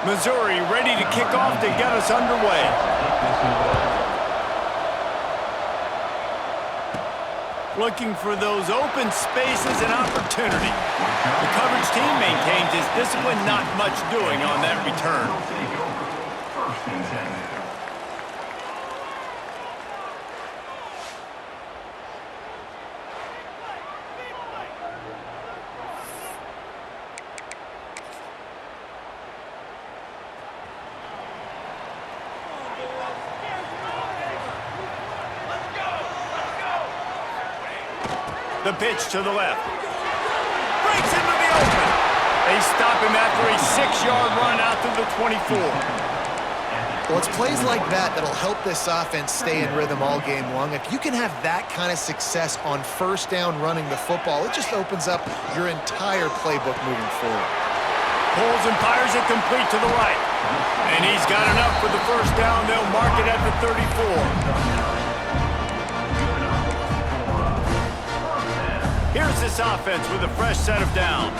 Missouri ready to kick off to get us underway. Looking for those open spaces and opportunity. The coverage team maintains his discipline, not much doing on that return. The pitch to the left. Breaks into the open. They stop him after a 6-yard run out to the 24. Well, it's plays like that that'll help this offense stay in rhythm all game long. If you can have that kind of success on first down running the football, it just opens up your entire playbook moving forward. Pulls and fires it complete to the right. And he's got enough for the first down. They'll mark it at the 34. Here's this offense with a fresh set of downs.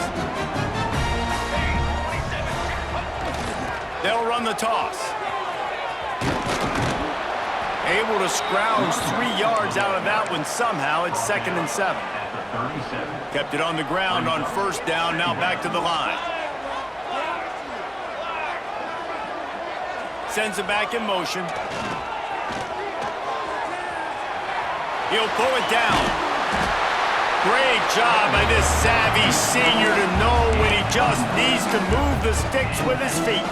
They'll run the toss. Able to scrounge 3 yards out of that one somehow. It's 2nd and 7. Kept it on the ground on first down. Now back to the line. Sends it back in motion. He'll pull it down. Great job by this savvy senior to know when he just needs to move the sticks with his feet.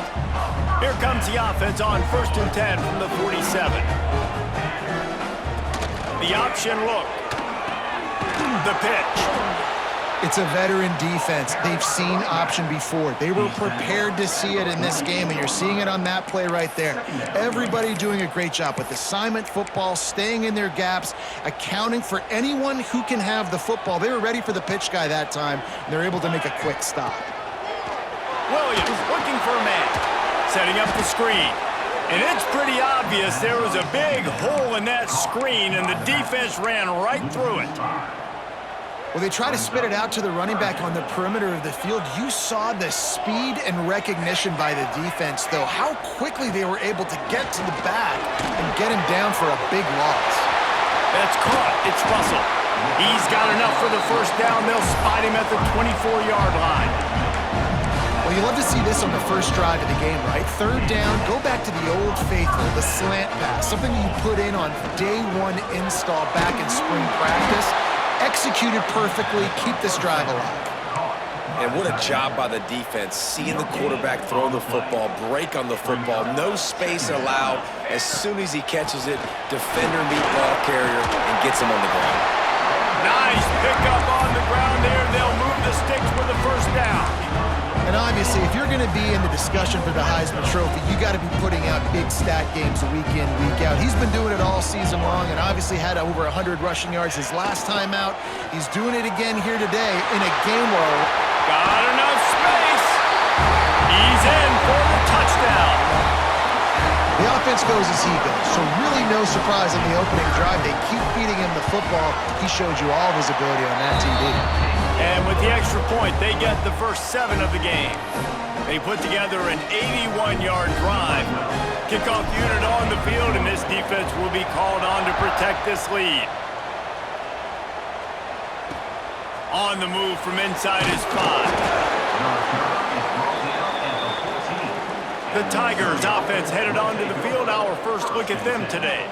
Here comes the offense on 1st and 10 from the 47. The option look. The pitch. It's a veteran defense. They've seen option before. They were prepared to see it in this game, and you're seeing it on that play right there. Everybody doing a great job with assignment football, staying in their gaps, accounting for anyone who can have the football. They were ready for the pitch guy that time, and they're able to make a quick stop. Williams looking for a man, setting up the screen. And it's pretty obvious there was a big hole in that screen, and the defense ran right through it. Well, they try to spit it out to the running back on the perimeter of the field. You saw the speed and recognition by the defense, though, how quickly they were able to get to the back and get him down for a big loss. That's caught. It's Russell. He's got enough for the first down. They'll spot him at the 24-yard line. Well, you love to see this on the first drive of the game, right? 3rd down, go back to the old faithful, the slant pass, something you put in on day 1 install back in spring practice. Executed perfectly, keep this drive alive. And what a job by the defense, seeing the quarterback throw the football, break on the football, no space allowed. As soon as he catches it, defender meet ball carrier and gets him on the ground. Nice pickup on the ground there. They'll move the sticks with the first down. And obviously, if you're going to be in the discussion for the Heisman Trophy, you got to be putting out big stat games week in, week out. He's been doing it all season long and obviously had over 100 rushing yards his last time out. He's doing it again here today in a game where... Got enough space. He's in for the touchdown. The offense goes as he goes, so really no surprise in the opening drive. They keep feeding him the football. He showed you all of his ability on that TV. And with the extra point, they get the first 7 of the game. They put together an 81-yard drive. Kickoff unit on the field, and this defense will be called on to protect this lead. On the move from inside his 5. The Tigers offense headed onto the field. Our first look at them today.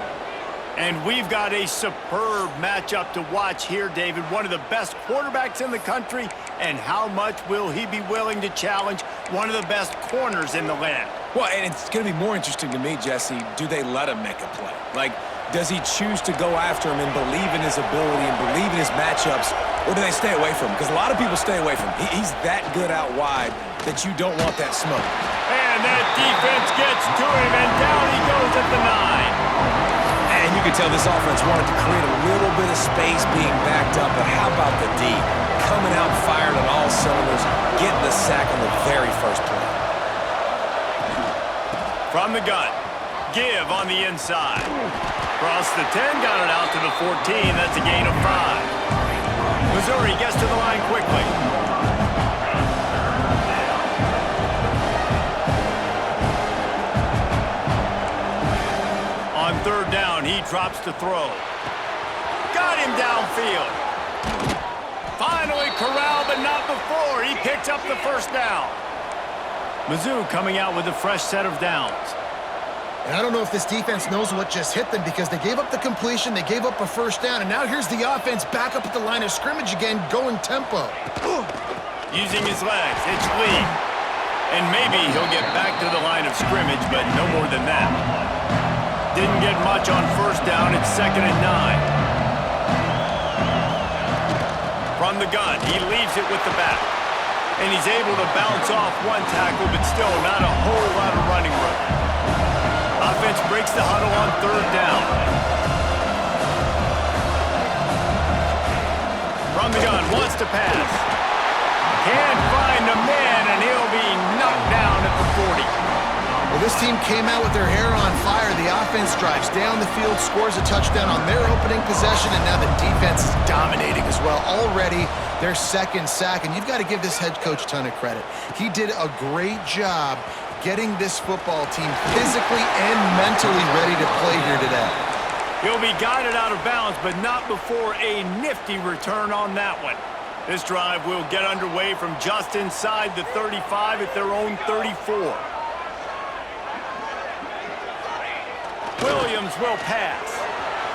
And we've got a superb matchup to watch here, David. One of the best quarterbacks in the country. And how much will he be willing to challenge one of the best corners in the land? Well, and it's going to be more interesting to me, Jesse, do they let him make a play? Like, does he choose to go after him and believe in his ability and believe in his matchups, or do they stay away from him? Because a lot of people stay away from him. He's that good out wide that you don't want that smoke. And that defense gets to him, and down he goes at the 9. And you can tell this offense wanted to create a little bit of space being backed up, but how about the D? Coming out firing on all cylinders, getting the sack on the very first play. From the gun, give on the inside. Across the 10, got it out to the 14. That's a gain of 5. Missouri gets to the line quickly. third down, he drops to throw. Got him downfield. Finally corralled, but not before. He picked up the first down. Mizzou coming out with a fresh set of downs. And I don't know if this defense knows what just hit them because they gave up the completion, they gave up a first down, and now here's the offense back up at the line of scrimmage again, going tempo. Using his legs, it's Lee. And maybe he'll get back to the line of scrimmage, but no more than that. Didn't get much on first down, it's 2nd and 9. From the gun, he leaves it with the back. And he's able to bounce off one tackle, but still not a whole lot of running room. Offense breaks the huddle on third down. From the gun, wants to pass. Can't find a man, and he'll be knocked down at the 40. Well, this team came out with their hair on fire. The offense drives down the field, scores a touchdown on their opening possession, and now the defense is dominating as well. Already their second sack, and you've got to give this head coach a ton of credit. He did a great job getting this football team physically and mentally ready to play here today. He'll be guided out of bounds, but not before a nifty return on that one. This drive will get underway from just inside the 35 at their own 34. Williams will pass.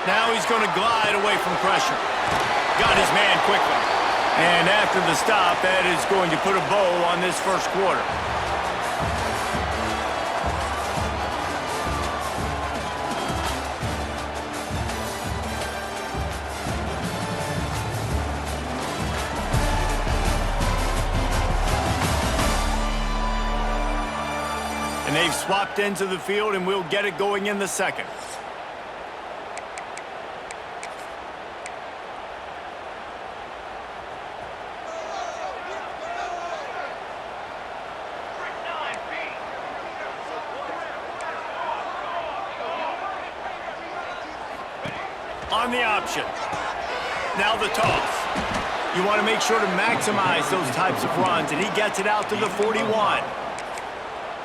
Now he's going to glide away from pressure. Got his man quickly. And after the stop, that is going to put a bow on this first quarter. And they've swapped into the field, and we'll get it going in the second. On the option. Now the toss. You want to make sure to maximize those types of runs, and he gets it out to the 41.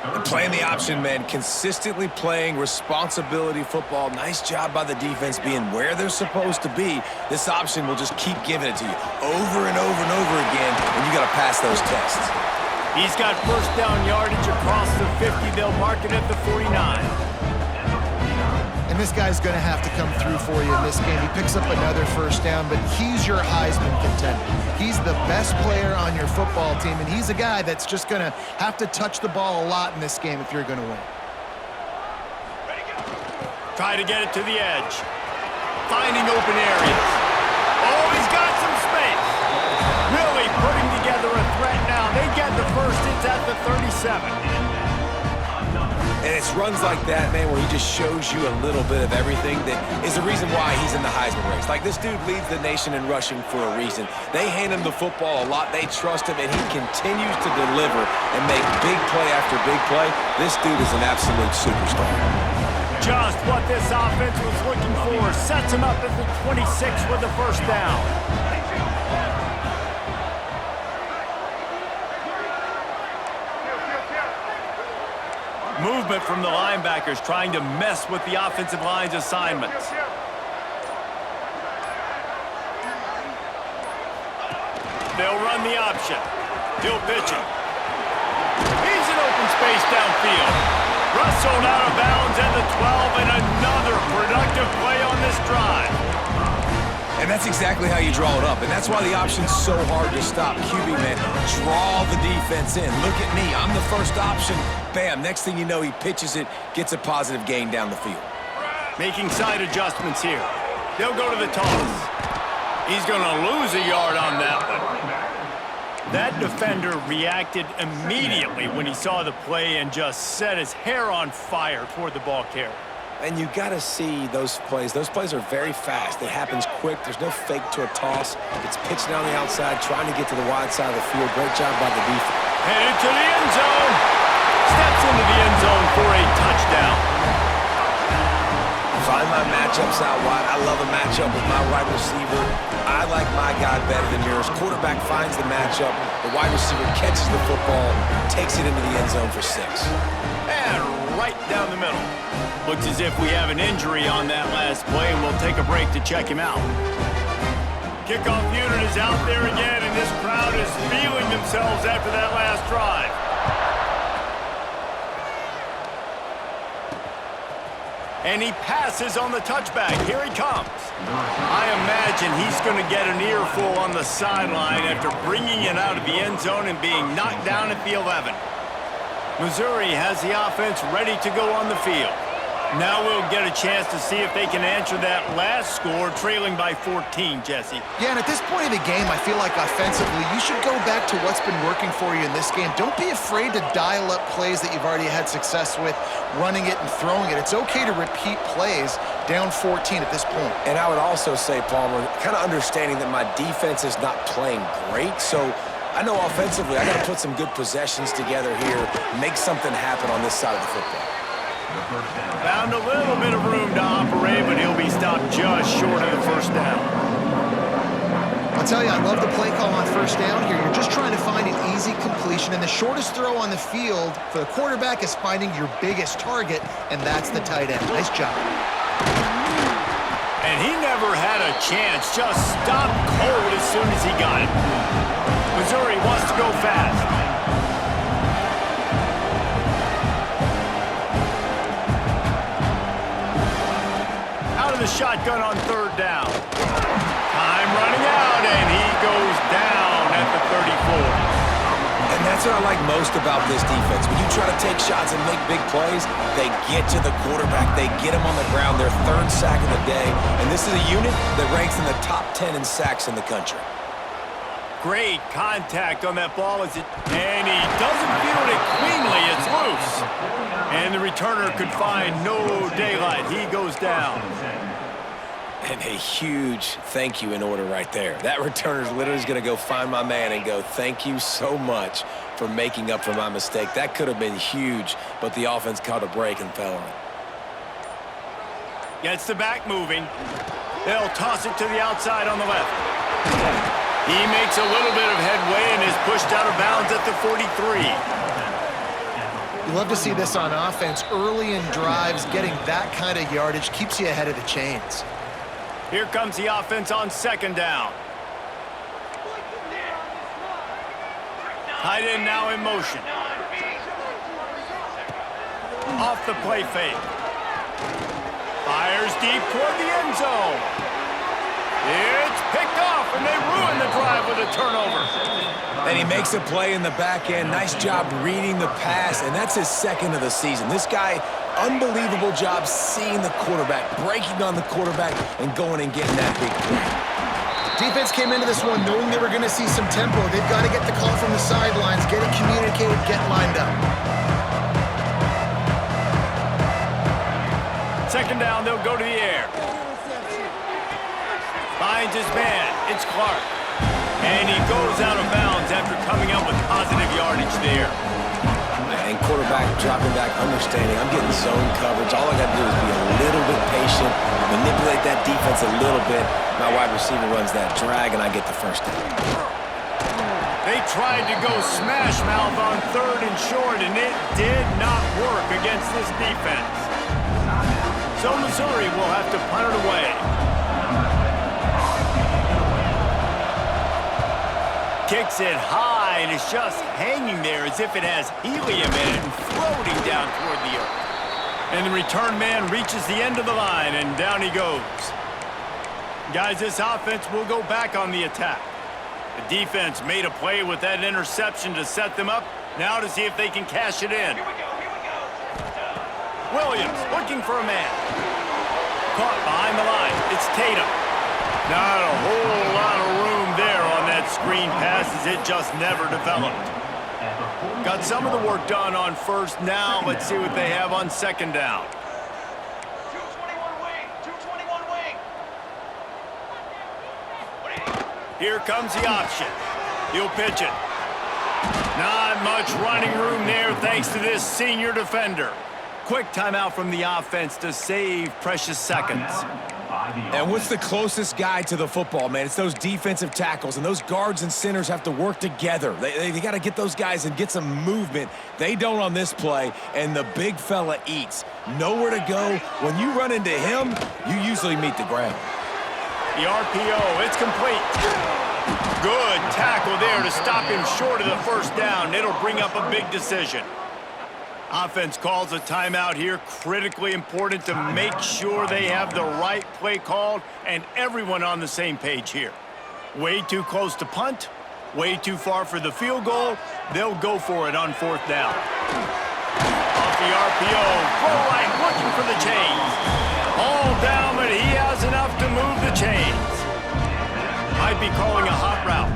And playing the option, man, consistently playing responsibility football. Nice job by the defense being where they're supposed to be. This option will just keep giving it to you over and over and over again, and you got to pass those tests. He's got first down yardage across the 50. They'll mark it at the 49. And this guy's going to have to come through for you in this game. He picks up another first down, but he's your Heisman contender. He's the best player on your football team, and he's a guy that's just going to have to touch the ball a lot in this game if you're going to win. Try to get it to the edge. Finding open areas. Oh, he's got some space. Really putting together a threat now. They get the first. It's at the 37. And it's runs like that, man, where he just shows you a little bit of everything that is the reason why he's in the Heisman race. Like, this dude leads the nation in rushing for a reason. They hand him the football a lot. They trust him, and he continues to deliver and make big play after big play. This dude is an absolute superstar. Just what this offense was looking for. Sets him up at the 26 with the first down. Movement from the linebackers trying to mess with the offensive line's assignments. They'll run the option. He'll pitch it. He's in open space downfield. Russell out of bounds at the 12, and another productive play on this drive. And that's exactly how you draw it up. And that's why the option's so hard to stop. QB, man, draw the defense in. Look at me. I'm the first option. Bam. Next thing you know, he pitches it, gets a positive gain down the field. Making side adjustments here. They'll go to the toss. He's going to lose a yard on that one. That defender reacted immediately when he saw the play and just set his hair on fire toward the ball carrier. And you got to see those plays. Those plays are very fast. It happens quick. There's no fake to a toss. It's pitched down the outside, trying to get to the wide side of the field. Great job by the defense. Headed to the end zone. Steps into the end zone for a touchdown. Find my matchups out wide. I love a matchup with my wide receiver. I like my guy better than yours. Quarterback finds the matchup. The wide receiver catches the football, takes it into the end zone for 6. And right down the middle. Looks as if we have an injury on that last play, and we'll take a break to check him out. Kickoff unit is out there again, and this crowd is feeling themselves after that last drive. And he passes on the touchback. Here he comes. I imagine he's going to get an earful on the sideline after bringing it out of the end zone and being knocked down at the 11. Missouri has the offense ready to go on the field. Now we'll get a chance to see if they can answer that last score, trailing by 14, Jesse. Yeah, and at this point of the game, I feel like offensively, you should go back to what's been working for you in this game. Don't be afraid to dial up plays that you've already had success with, running it and throwing it. It's okay to repeat plays down 14 at this point. And I would also say, Palmer, kind of understanding that my defense is not playing great, so I know offensively I got to put some good possessions together here, make something happen on this side of the football. Found a little bit of room to operate, but he'll be stopped just short of the first down. I'll tell you, I love the play call on first down here. You're just trying to find an easy completion, and the shortest throw on the field for the quarterback is finding your biggest target, and that's the tight end. Nice job. And he never had a chance, just stopped cold as soon as he got it. Missouri wants to go fast. The shotgun on third down. Time running out, and he goes down at the 34. And that's what I like most about this defense. When you try to take shots and make big plays, they get to the quarterback. They get him on the ground, their third sack of the day. And this is a unit that ranks in the top 10 in sacks in the country. Great contact on that ball, and he doesn't field it cleanly. It's loose. And the returner could find no daylight. He goes down. And a huge thank you in order right there. That returner's literally going to go find my man and go, thank you so much for making up for my mistake. That could have been huge, but the offense caught a break and fell on it. Gets the back moving. They'll toss it to the outside on the left. He makes a little bit of headway and is pushed out of bounds at the 43. You love to see this on offense. Early in drives, getting that kind of yardage keeps you ahead of the chains. Here comes the offense on second down. Tight end now in motion. Off the play fake. Fires deep toward the end zone. It's picked off, and they ruin the drive with a turnover. And he makes a play in the back end. Nice job reading the pass, and that's his second of the season. This guy, unbelievable job seeing the quarterback, breaking on the quarterback, and going and getting that big play. Defense came into this one knowing they were going to see some tempo. They've got to get the call from the sidelines, get it communicated, get lined up. Second down, they'll go to the air. Finds his man. It's Clark. And he goes out of bounds after coming up with positive yardage there. And quarterback dropping back, understanding I'm getting zone coverage. All I got to do is be a little bit patient, manipulate that defense a little bit. My wide receiver runs that drag, and I get the first down. They tried to go smash mouth on third and short, and it did not work against this defense. So Missouri will have to punt it away. Kicks it high, and it's just hanging there as if it has helium in it and floating down toward the earth. And the return man reaches the end of the line, and down he goes. Guys, this offense will go back on the attack. The defense made a play with that interception to set them up. Now to see if they can cash it in. Williams looking for a man. Caught behind the line. It's Tatum. Not a whole lot of room there on that screen pass as it just never developed. Got some of the work done on first. Now let's see what they have on second down. 221 wing. 221 wing. Here comes the option. He'll pitch it. Not much running room there thanks to this senior defender. Quick timeout from the offense to save precious seconds. And what's the closest guy to the football, man? It's those defensive tackles, and those guards and centers have to work together. They got to get those guys and get some movement. They don't on this play, and the big fella eats. Nowhere to go. When you run into him, you usually meet the ground. The RPO, it's complete. Good tackle there to stop him short of the first down. It'll bring up a big decision. Offense calls a timeout here. Critically important to make sure they have the right play called and everyone on the same page here. Way too close to punt. Way too far for the field goal. They'll go for it on fourth down. Off the RPO, full right, looking for the chains. All down, but he has enough to move the chains. Might be calling a hot route.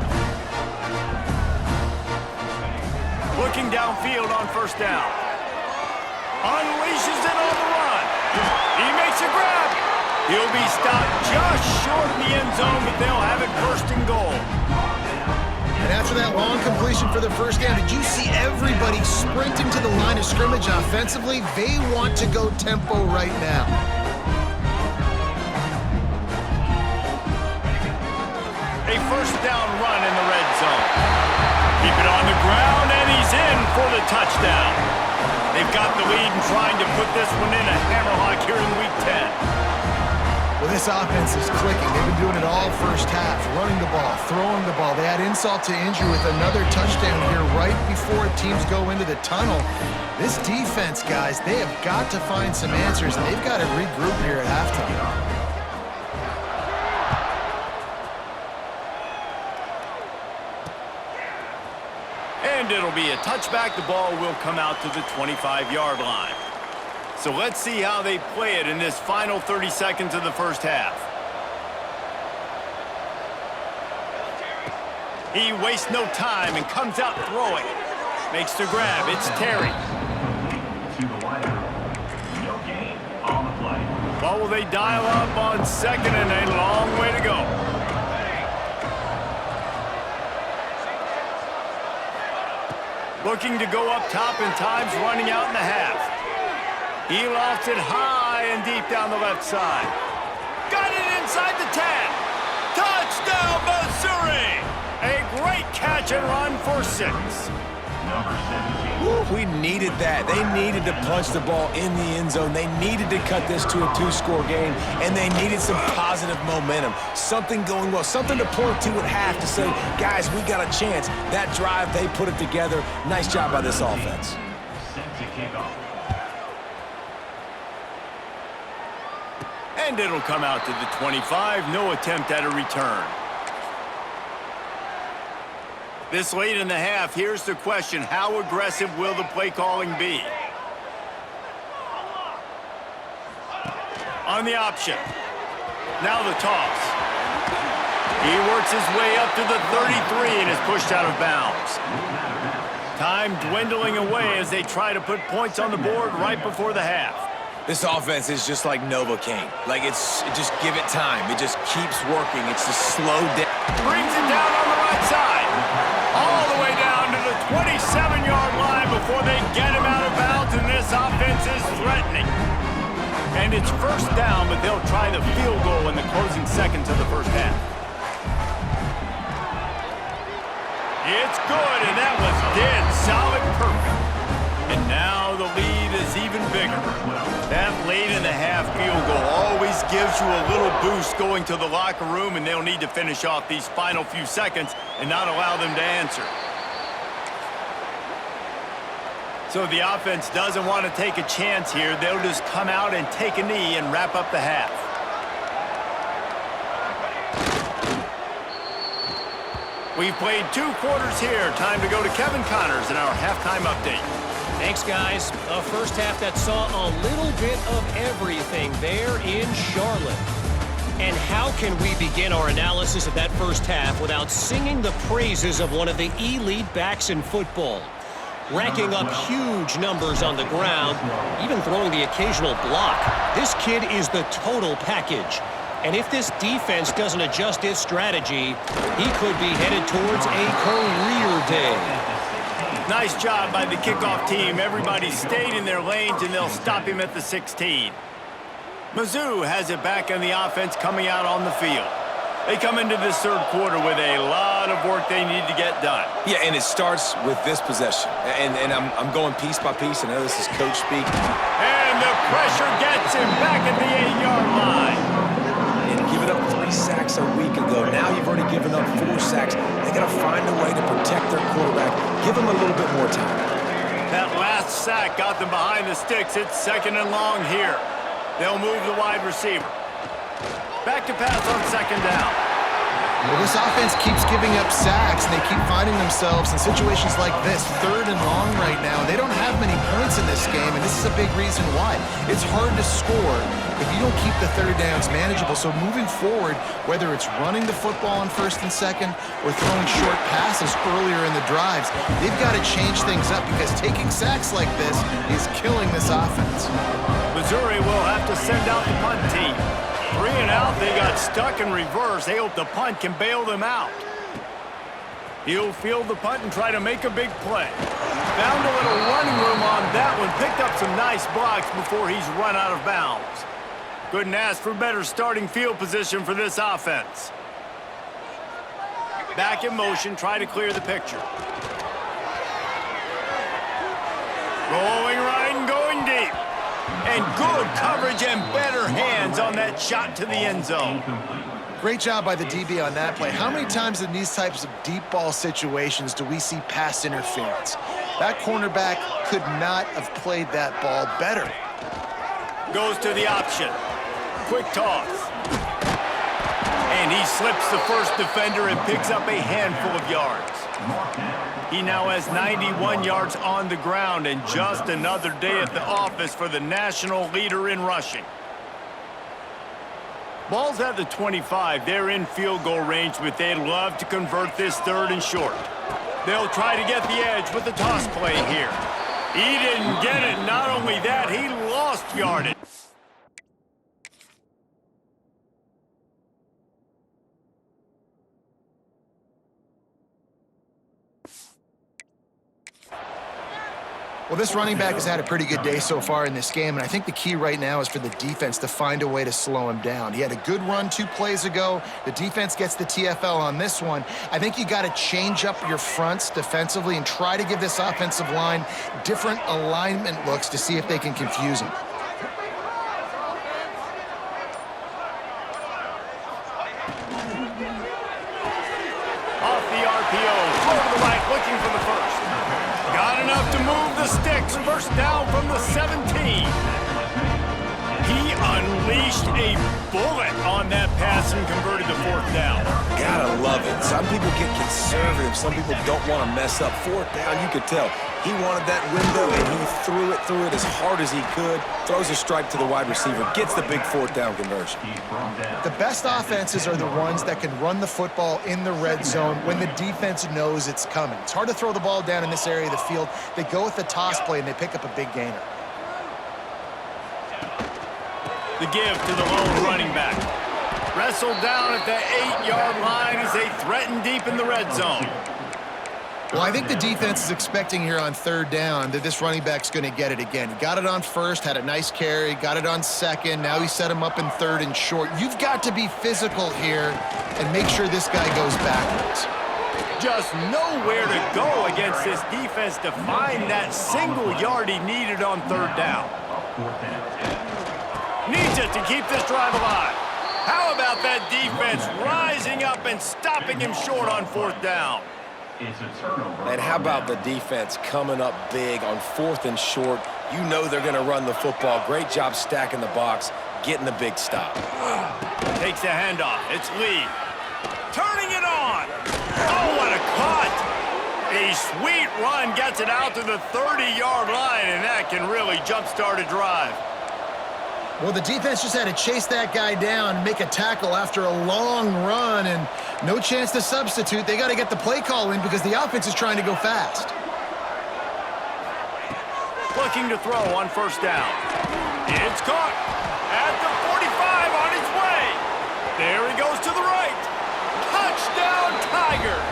Looking downfield on first down. Unleashes it on the run. He makes a grab. He'll be stopped just short of the end zone, but they'll have it first and goal. And after that long completion for the first down, did you see everybody sprinting to the line of scrimmage offensively? They want to go tempo right now. A first down run in the red zone. Keep it on the ground, and he's in for the touchdown. They've got the lead and trying to put this one in a hammerlock here in Week 10. Well, this offense is clicking. They've been doing it all first half, running the ball, throwing the ball. They add insult to injury with another touchdown here right before teams go into the tunnel. This defense, guys, they have got to find some answers, and they've got to regroup here at halftime. And it'll be a touchback. The ball will come out to the 25-yard line. So let's see how they play it in this final 30 seconds of the first half. He wastes no time and comes out throwing. Makes the grab. It's Terry. What will they dial up on second and a long way to go? Looking to go up top, and time's running out in the half. He lofts it high and deep down the left side. Got it inside the 10. Touchdown, Missouri! A great catch and run for 6. Woo, we needed that. They needed to punch the ball in the end zone. They needed to cut this to a 2-score game, and they needed some positive momentum. Something going well, something to point to at half to say, guys, we got a chance. That drive, they put it together. Nice job by this offense. And it'll come out to the 25. No attempt at a return. This late in the half, here's the question. How aggressive will the play calling be? On the option. Now the toss. He works his way up to the 33 and is pushed out of bounds. Time dwindling away as they try to put points on the board right before the half. This offense is just like Novocaine. Like, just give it time. It just keeps working. It's just slow down. Brings it down on the right side. All the way down to the 27-yard line before they get him out of bounds, and this offense is threatening. And it's first down, but they'll try the field goal in the closing seconds of the first half. It's good, and that was dead solid perfect. And now the lead is even bigger. That late in the half field goal always gives you a little boost going to the locker room, and they'll need to finish off these final few seconds and not allow them to answer. So the offense doesn't want to take a chance here. They'll just come out and take a knee and wrap up the half. We've played 2 quarters here. Time to go to Kevin Connors in our halftime update. Thanks, guys. A first half that saw a little bit of everything there in Charlotte. And how can we begin our analysis of that first half without singing the praises of one of the elite backs in football? Racking up huge numbers on the ground, even throwing the occasional block. This kid is the total package. And if this defense doesn't adjust its strategy, he could be headed towards a career day. Nice job by the kickoff team. Everybody stayed in their lanes, and they'll stop him at the 16. Mizzou has it back in the offense coming out on the field. They come into this third quarter with a lot of work they need to get done. Yeah, and it starts with this possession. And I'm going piece by piece. I know this is coach speak. And the pressure gets him back at the 8-yard line. And giving up 3 sacks a week ago. Now you've already given up 4 sacks. They got to find a way to protect their quarterback. Give him a little bit more time. That last sack got them behind the sticks. It's 2nd and long here. They'll move the wide receiver. Back to pass on 2nd down. Well, this offense keeps giving up sacks, and they keep finding themselves in situations like this, 3rd and long right now. They don't have many points in this game, and this is a big reason why. It's hard to score if you don't keep the 3rd downs manageable. So moving forward, whether it's running the football on 1st and 2nd or throwing short passes earlier in the drives, they've got to change things up because taking sacks like this is killing this offense. Missouri will have to send out the punt team. 3 and out, they got stuck in reverse. They hope the punt can bail them out. He'll field the punt and try to make a big play. Found a little running room on that one. Picked up some nice blocks before he's run out of bounds. Couldn't ask for better starting field position for this offense. Back in motion, try to clear the picture. Rolling right and going deep. And good coverage and better hands on that shot to the end zone. Great job by the DB on that play. How many times in these types of deep ball situations do we see pass interference? That cornerback could not have played that ball better. Goes to the option. Quick toss. And he slips the first defender and picks up a handful of yards. He now has 91 yards on the ground and just another day at the office for the national leader in rushing. Ball's at the 25. They're in field goal range, but they'd love to convert this 3rd and short. They'll try to get the edge with the toss play here. He didn't get it. Not only that, he lost yardage. Well, this running back has had a pretty good day so far in this game, and I think the key right now is for the defense to find a way to slow him down. He had a good run 2 plays ago. The defense gets the TFL on this one. I think you got to change up your fronts defensively and try to give this offensive line different alignment looks to see if they can confuse him. Off the RPO, throw to the right, looking for the first. Got enough to move the sticks. 1st down from the 17. He unleashed a bullet on that pass and converted to 4th down. Gotta love it. Some people get conservative. Some people don't want to mess up. 4th down, you could tell. He wanted that window, and he threw it as hard as he could. Throws a strike to the wide receiver. Gets the big 4th down conversion. The best offenses are the ones that can run the football in the red zone when the defense knows it's coming. It's hard to throw the ball down in this area of the field. They go with the toss play, and they pick up a big gainer. The give to the lone running back. Wrestled down at the 8-yard line as they threaten deep in the red zone. Well, I think the defense is expecting here on 3rd down that this running back's going to get it again. He got it on 1st, had a nice carry, got it on 2nd. Now he set him up in 3rd and short. You've got to be physical here and make sure this guy goes backwards. Just nowhere to go against this defense to find that single yard he needed on 3rd down. Needs it to keep this drive alive. How about that defense rising up and stopping him short on 4th down? And how about the defense coming up big on 4th and short? You know they're going to run the football. Great job stacking the box, getting the big stop. Takes the handoff. It's Lee. Turning it on. Oh, what a cut. A sweet run gets it out to the 30-yard line, and that can really jumpstart a drive. Well, the defense just had to chase that guy down and make a tackle after a long run, and no chance to substitute. They got to get the play call in because the offense is trying to go fast. Looking to throw on 1st down. It's caught at the 45 on its way. There he goes to the right. Touchdown, Tigers.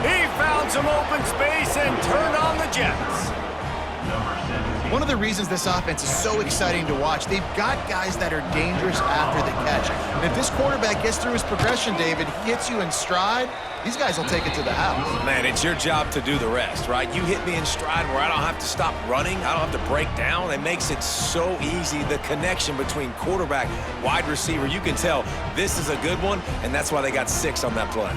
He found some open space and turned on the Jets. One of the reasons this offense is so exciting to watch, they've got guys that are dangerous after the catch. And if this quarterback gets through his progression, David, hits you in stride, these guys will take it to the house. Man, it's your job to do the rest, right? You hit me in stride where I don't have to stop running. I don't have to break down. It makes it so easy. The connection between quarterback, wide receiver, you can tell this is a good one, and that's why they got 6 on that play.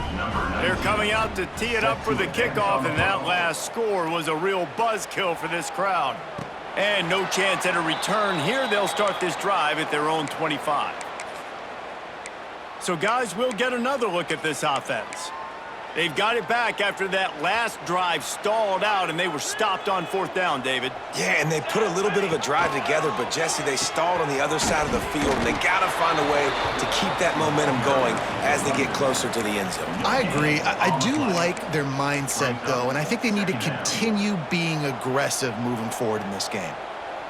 They're coming out to tee it up for the kickoff, and that last score was a real buzzkill for this crowd. And no chance at a return here. They'll start this drive at their own 25. So, guys, we'll get another look at this offense. They've got it back after that last drive stalled out, and they were stopped on 4th down, David. Yeah, and they put a little bit of a drive together, but, Jesse, they stalled on the other side of the field, and they got to find a way to keep that momentum going as they get closer to the end zone. I agree. I do like their mindset, though, and I think they need to continue being aggressive moving forward in this game.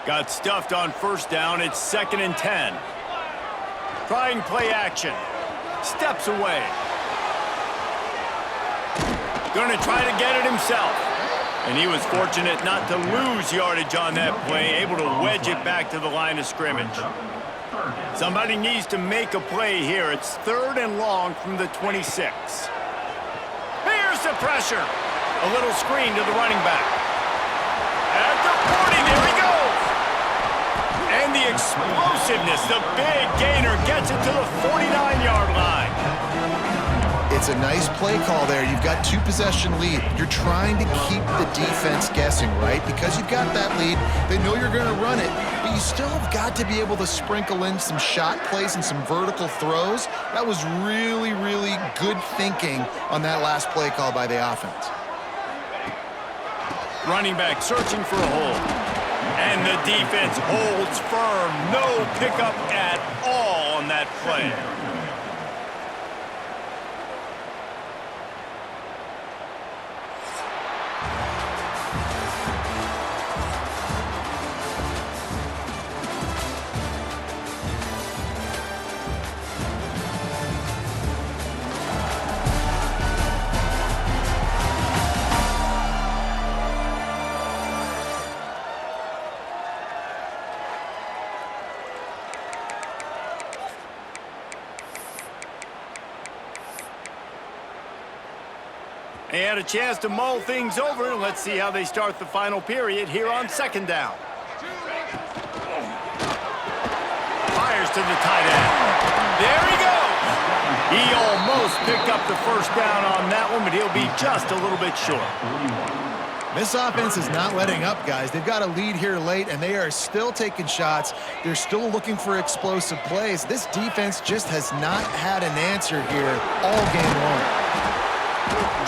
Got stuffed on 1st down. It's 2nd and 10. Trying play action. Steps away. Going to try to get it himself. And he was fortunate not to lose yardage on that play, able to wedge it back to the line of scrimmage. Somebody needs to make a play here. It's 3rd and long from the 26. Here's the pressure. A little screen to the running back. At the 40, there he goes. And the explosiveness, the big gainer gets it to the 49-yard line. It's a nice play call there. You've got 2-possession lead. You're trying to keep the defense guessing, right? Because you've got that lead, they know you're going to run it, but you still have got to be able to sprinkle in some shot plays and some vertical throws. That was really, really good thinking on that last play call by the offense. Running back searching for a hole. And the defense holds firm. No pickup at all on that play. They had a chance to mull things over. Let's see how they start the final period here on 2nd down. Fires to the tight end. There he goes. He almost picked up the 1st down on that one, but he'll be just a little bit short. This offense is not letting up, guys. They've got a lead here late, and they are still taking shots. They're still looking for explosive plays. This defense just has not had an answer here all game long.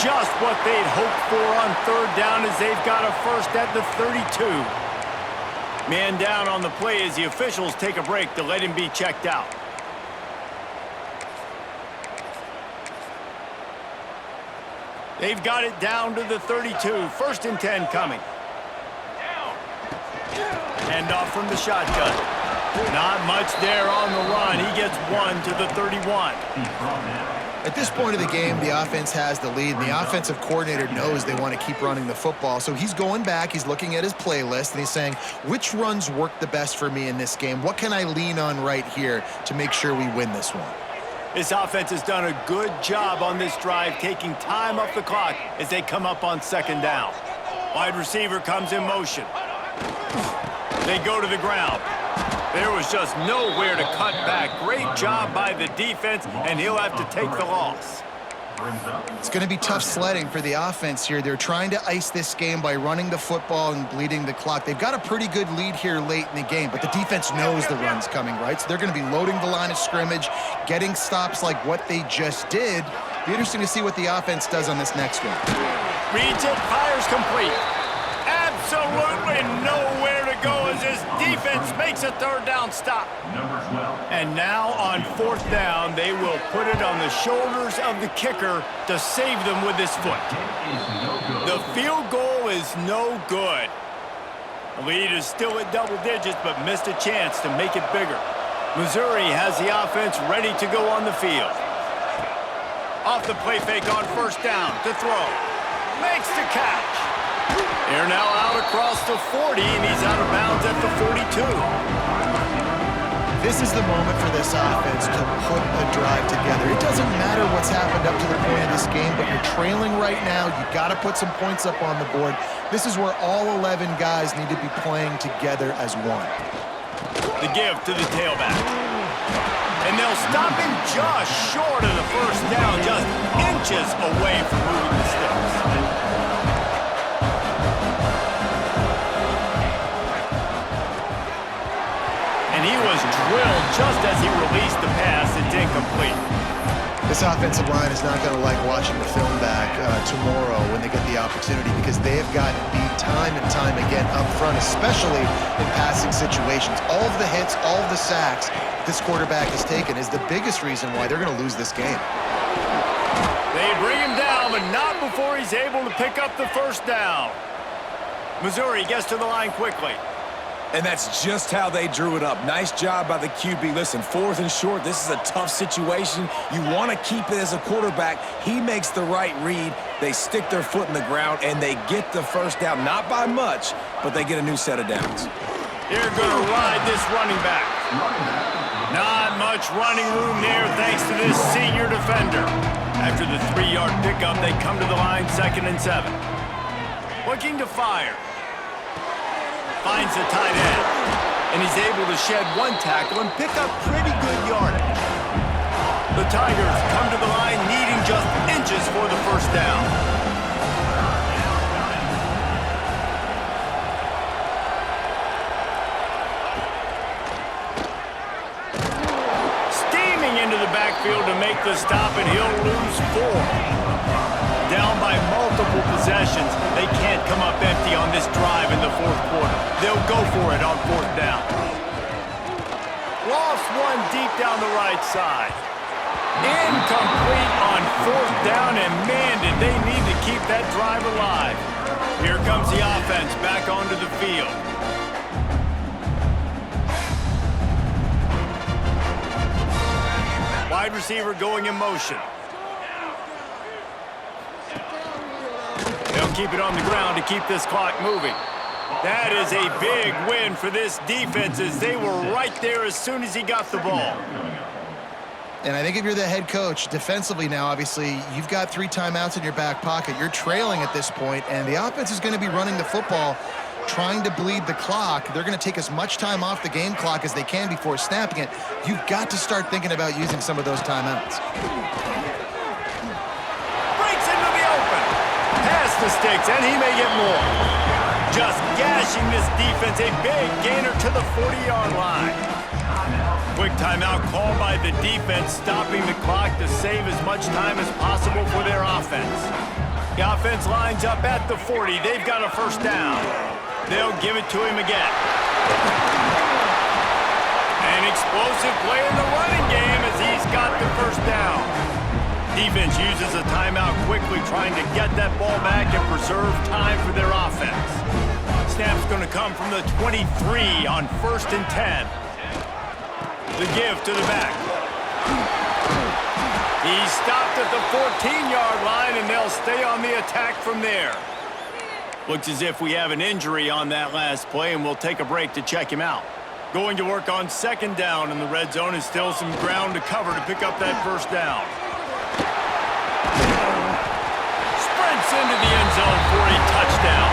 Just what they'd hoped for on 3rd down as they've got a 1st at the 32. Man down on the play as the officials take a break to let him be checked out. They've got it down to the 32. 1st and 10 coming. Hand off from the shotgun. Not much there on the run. He gets 1 to the 31. At this point of the game, the offense has the lead, and the offensive coordinator knows they want to keep running the football. So he's going back, he's looking at his playlist, and he's saying, which runs work the best for me in this game? What can I lean on right here to make sure we win this one? This offense has done a good job on this drive, taking time off the clock as they come up on 2nd down. Wide receiver comes in motion. They go to the ground. There was just nowhere to cut back. Great job by the defense, and he'll have to take the loss. It's going to be tough sledding for the offense here. They're trying to ice this game by running the football and bleeding the clock. They've got a pretty good lead here late in the game, but the defense knows the run's coming, right? So they're going to be loading the line of scrimmage, getting stops like what they just did. Be interesting to see what the offense does on this next one. Reads it, fires complete. Absolutely nowhere to go as his defense makes a 3rd down stop. And now on 4th down, they will put it on the shoulders of the kicker to save them with his foot. The field goal is no good. The lead is still at double digits, but missed a chance to make it bigger. Missouri has the offense ready to go on the field. Off the play fake on 1st down to throw. Makes the catch. They're now out across the 40, and he's out of bounds at the 42. This is the moment for this offense to put a drive together. It doesn't matter what's happened up to the point of this game, but you're trailing right now. You got to put some points up on the board. This is where all 11 guys need to be playing together as one. The give to the tailback. And they'll stop him just short of the first down, just inches away from moving the sticks. And he was drilled just as he released the pass. It's incomplete. This offensive line is not going to like watching the film back tomorrow when they get the opportunity, because they have gotten beat time and time again up front, especially in passing situations. All of the hits, all of the sacks this quarterback has taken is the biggest reason why they're going to lose this game. They bring him down, but not before he's able to pick up the first down. Missouri gets to the line quickly. And that's just how they drew it up. Nice job by the QB. Listen, 4th and short, this is a tough situation. You want to keep it as a quarterback. He makes the right read. They stick their foot in the ground, and they get the first down. Not by much, but they get a new set of downs. They're going to ride this running back. Not much running room there thanks to this senior defender. After the 3-yard pickup, they come to the line 2nd and 7. Looking to fire. Finds the tight end, and he's able to shed one tackle and pick up pretty good yardage. The Tigers come to the line needing just inches for the first down. Steaming into the backfield to make the stop, and he'll lose 4. Down by multiple possessions. They can't come up empty on this drive in the 4th quarter. They'll go for it on 4th down. Lost one deep down the right side. Incomplete on 4th down, and man, did they need to keep that drive alive. Here comes the offense back onto the field. Wide receiver going in motion. They'll keep it on the ground to keep this clock moving. That is a big win for this defense, as they were right there as soon as he got the ball. And I think if you're the head coach, defensively now, obviously, you've got 3 timeouts in your back pocket. You're trailing at this point, and the offense is going to be running the football, trying to bleed the clock. They're going to take as much time off the game clock as they can before snapping it. You've got to start thinking about using some of those timeouts. Breaks into the open. Past the sticks, and he may get more. Just gashing this defense, a big gainer to the 40-yard line. Quick timeout called by the defense, stopping the clock to save as much time as possible for their offense. The offense lines up at the 40. They've got a first down. They'll give it to him again. An explosive play in the running game as he's got the first down. Defense uses a timeout quickly, trying to get that ball back and preserve time for their offense. Snap's going to come from the 23 on 1st and 10. The give to the back. He's stopped at the 14-yard line, and they'll stay on the attack from there. Looks as if we have an injury on that last play, and we'll take a break to check him out. Going to work on 2nd down in the red zone, and still some ground to cover to pick up that first down. Sprints into the end zone for a touchdown.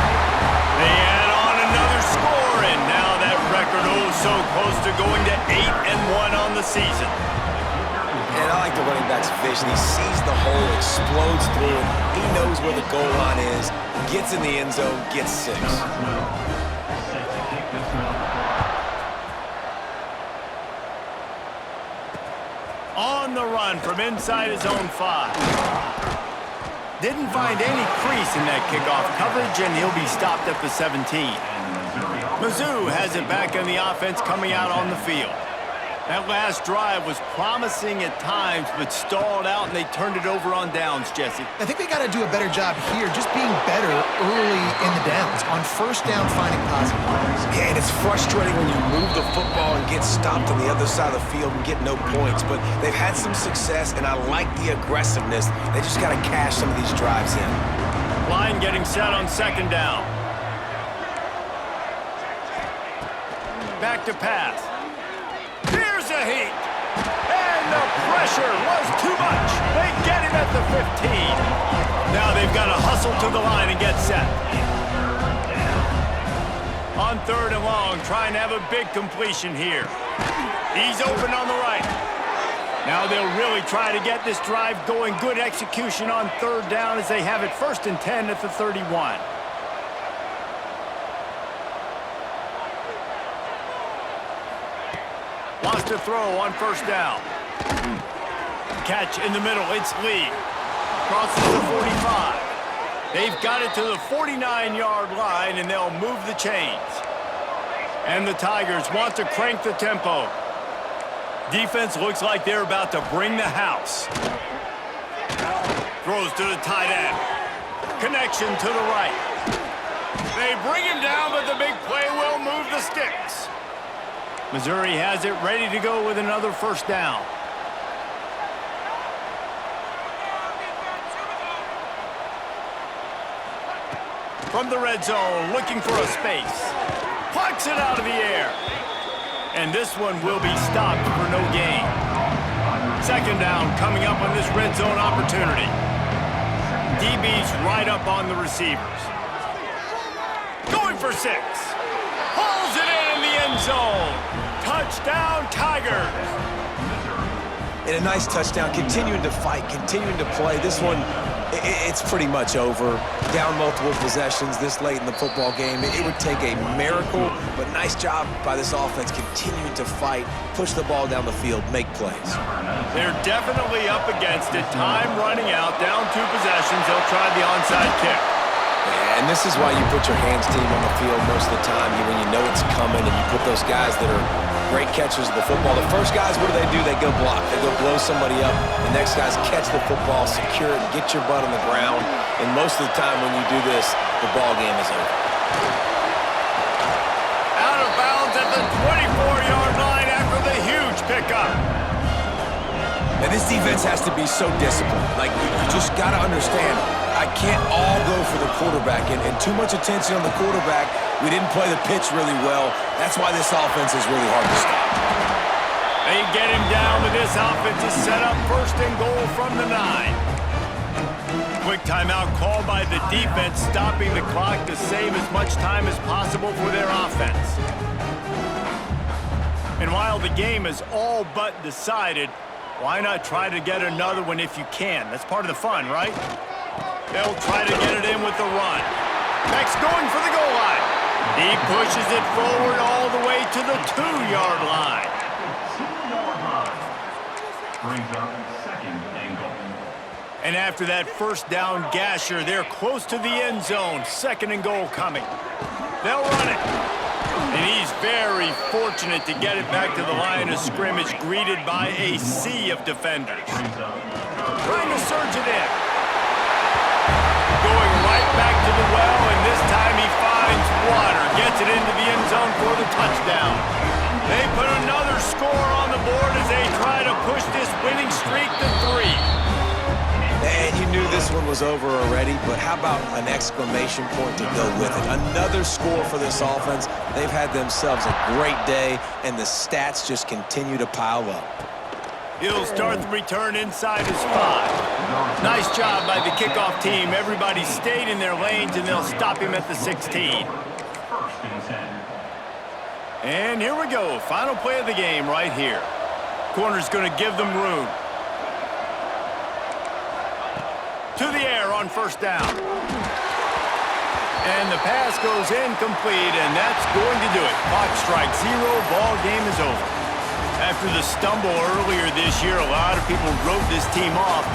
They add on another score, and now that record so close to going to 8-1 on the season. And I like the running back's vision. He sees the hole, explodes through it. He knows where the goal line is, gets in the end zone, gets 6. On the run from inside his own 5. Didn't find any crease in that kickoff coverage, and he'll be stopped at the 17. Mizzou has it back in the offense coming out on the field. That last drive was promising at times, but stalled out, and they turned it over on downs, Jesse. I think they got to do a better job here, just being better early in the downs, on first down finding positive plays. Yeah, and it's frustrating when you move the football and get stopped on the other side of the field and get no points, but they've had some success, and I like the aggressiveness. They just got to cash some of these drives in. Line getting set on second down. Back to pass. Here's a heat. And the pressure was too much. They get him at the 15. Now they've got to hustle to the line and get set. On third and long, trying to have a big completion here. He's open on the right. Now they'll really try to get this drive going. Good execution on third down as they have it 1st and 10 at the 31. Wants to throw on 1st down. Catch in the middle. It's Lee. Crosses the 45. They've got it to the 49-yard line, and they'll move the chains. And the Tigers want to crank the tempo. Defense looks like they're about to bring the house. Throws to the tight end. Connection to the right. They bring him down, but the big play will move the sticks. Missouri has it ready to go with another 1st down. From the red zone, looking for a space. Plucks it out of the air. And this one will be stopped for no gain. 2nd down coming up on this red zone opportunity. DB's right up on the receivers. Going for 6. Hauls it in the end zone. Touchdown, Tigers. And a nice touchdown, continuing to fight, continuing to play. This one, it's pretty much over. Down multiple possessions this late in the football game. It would take a miracle, but nice job by this offense continuing to fight, push the ball down the field, make plays. They're definitely up against it. Time running out, down 2 possessions. They'll try the onside kick. And this is why you put your hands team on the field most of the time when you know it's coming, and you put those guys that are great catchers of the football. The first guys, what do? They go block. They go blow somebody up. The next guys catch the football, secure it, get your butt on the ground. And most of the time when you do this, the ball game is over. Out of bounds at the 24-yard line after the huge pickup. And this defense has to be so disciplined. Like, you just got to understand, I can't all go for the quarterback. And too much attention on the quarterback. We didn't play the pitch really well. That's why this offense is really hard to stop. They get him down, but this offense is set up 1st and goal from the 9. Quick timeout called by the defense, stopping the clock to save as much time as possible for their offense. And while the game is all but decided, why not try to get another one if you can? That's part of the fun, right? They'll try to get it in with the run. Next, going for the goal line. He pushes it forward all the way to the 2-yard line. Brings up 2nd and goal. And after that 1st down gasher, they're close to the end zone. 2nd and goal coming. They'll run it. And he's very fortunate to get it back to the line of scrimmage, greeted by a sea of defenders. Trying to surge it in. Going right back to the well, and this time he finds water. Gets it into the end zone for the touchdown. They put another score on the board as they try to push this winning streak to 3. And you knew this one was over already, but how about an exclamation point to go with it? Another score for this offense. They've had themselves a great day, and the stats just continue to pile up. He'll start the return inside his 5. Nice job by the kickoff team. Everybody stayed in their lanes, and they'll stop him at the 16. 1st and 10. And here we go. Final play of the game right here. Corner's going to give them room. To the air on 1st down. And the pass goes incomplete, and that's going to do it. Clock strikes 0. Ball game is over. After the stumble earlier this year, a lot of people wrote this team off.